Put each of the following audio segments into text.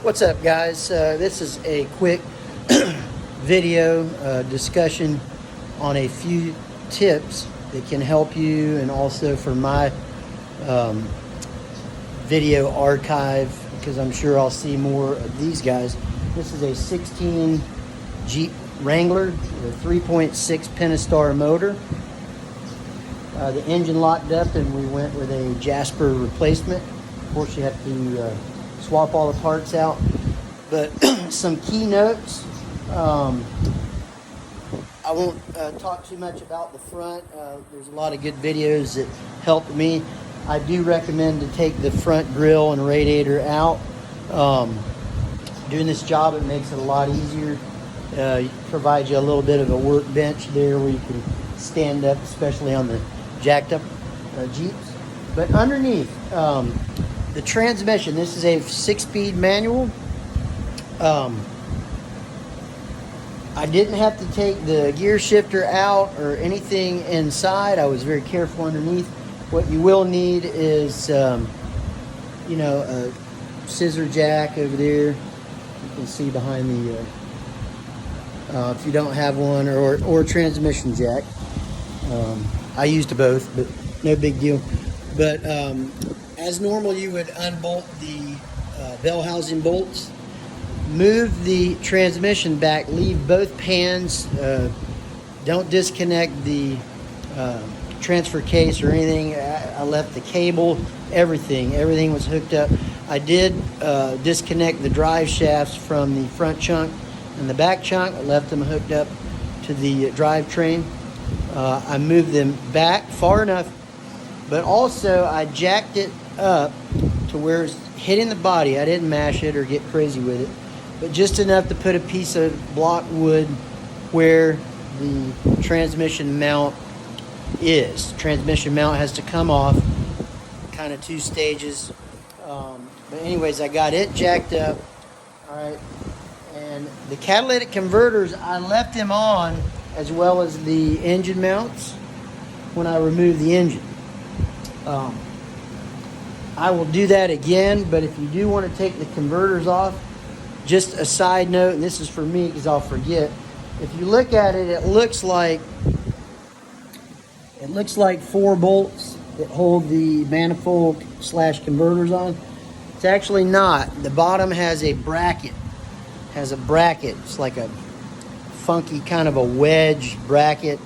What's up, guys? This is a quick video discussion on a few tips that can help you, and also for my video archive, because I'm sure I'll see more of these guys. This is a 16 Jeep Wrangler with a 3.6 Pentastar motor. The engine locked up and we went with a Jasper replacement. Of course, you have to swap all the parts out. But some key notes. I won't talk too much about the front. There's a lot of good videos that helped me. I do recommend to take the front grille and radiator out. Doing this job, it makes it a lot easier. Provides you a little bit of a workbench there where you can stand up, especially on the jacked up Jeeps. But underneath, the transmission, this is a 6-speed manual. I didn't have to take the gear shifter out or anything inside. I was very careful underneath. What you will need is, a scissor jack over there. You can see behind the, if you don't have one, or a transmission jack. I used both, but no big deal. But as normal, you would unbolt the bell housing bolts. Move the transmission back, leave both pans, don't disconnect the transfer case or anything. I left the cable, everything was hooked up. I did disconnect the drive shafts from the front chunk and the back chunk. I left them hooked up to the drivetrain. I moved them back far enough, but also I jacked it up to where it's hitting the body. I didn't mash it or get crazy with it, but just enough to put a piece of block wood where the transmission mount is. The transmission mount has to come off, kind of 2 stages. But anyways, I got it jacked up. All right, and the catalytic converters, I left them on, as well as the engine mounts when I removed the engine. I will do that again, but if you do want to take the converters off, just a side note, and this is for me because I'll forget. If you look at it, it looks like 4 bolts that hold the manifold / converters on. It's actually not. The bottom has a bracket. It's like a funky kind of a wedge bracket.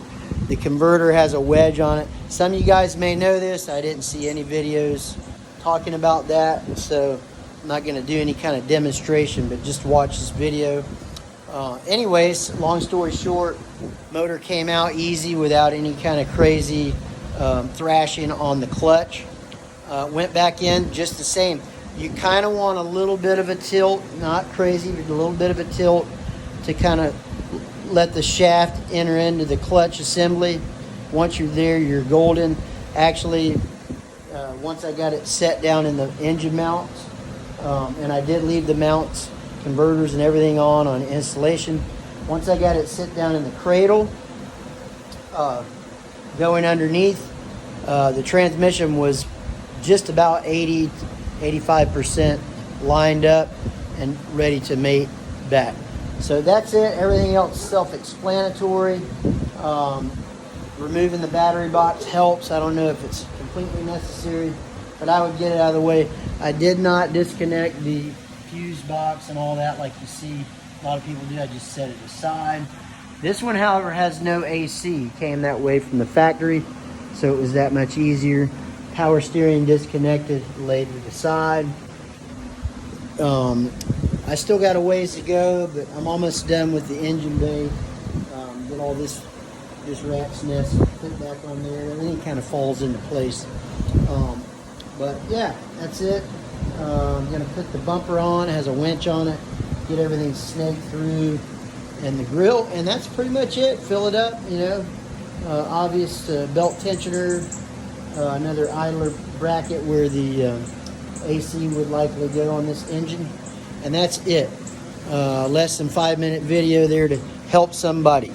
The converter has a wedge on it. Some of you guys may know this. I didn't see any videos talking about that, so I'm not going to do any kind of demonstration, but just watch this video. Anyways, long story short, motor came out easy without any kind of crazy thrashing on the clutch. Went back in just the same. You kind of want a little bit of a tilt, not crazy, but a little bit of a tilt to kind of let the shaft enter into the clutch assembly. Once you're there, you're golden. Actually, once I got it set down in the engine mounts, and I did leave the mounts, converters and everything on installation. Once I got it set down in the cradle, going underneath, the transmission was just about 85% lined up and ready to mate back. So that's it. Everything else self-explanatory. Removing the battery box helps. I don't know if it's completely necessary, but I would get it out of the way. I did not disconnect the fuse box and all that like you see a lot of people do. I just set it aside. This one, however, has no AC. Came that way from the factory, so it was that much easier. Power steering disconnected, laid to the side. I still got a ways to go, but I'm almost done with the engine bay. Get all this rat's nest put back on there. Everything kind of falls into place. But yeah, that's it. I'm going to put the bumper on. It has a winch on it. Get everything snaked through, and the grill, and that's pretty much it. Fill it up, obvious belt tensioner, another idler bracket where the AC would likely go on this engine, and that's it. Less than 5-minute video there to help somebody.